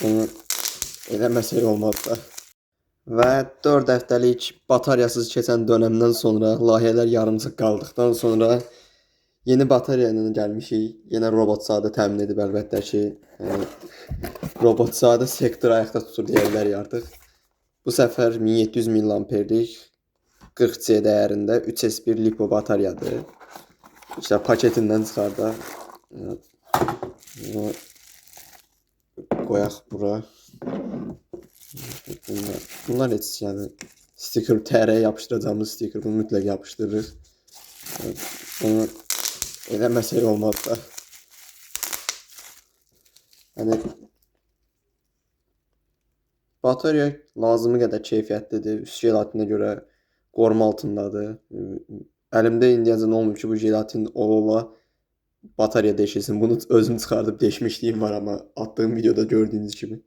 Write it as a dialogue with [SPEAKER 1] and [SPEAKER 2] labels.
[SPEAKER 1] Onu eləməsək olmaz da. Və 4 həftəlik bataryasız keçən dönəmdən sonra, layihələr yarımçıq qaldıqdan sonra yeni batarya ilə gəlmişik. Yenə robot-sadə təmin edib əlbəttə ki. Robot-sadə sektor ayaqda tutur deyə bilərik artıq. Bu səfər 1700 mAh-lik 40C dəyərində 3S1 lipo bataryadır. İşte paketindən çıxardaq. Bunu qoyaq bura. Bunlar heç yəni stiker, TR yapışdıracağımız stiker, bunu mütləq yapışdırırıq. Bunu eləməsək olmaz da. Yəni batarya lazımı qədər keyfiyyətlidir. Üst jelatinə görə qoruma altındadır. Əlimdə indiyəcən olmayıb ki, bu jelatin ola batarya deşilsin. Bunu özüm çıxardıb deşmişliyim var, amma attığım videoda gördüyünüz kimi.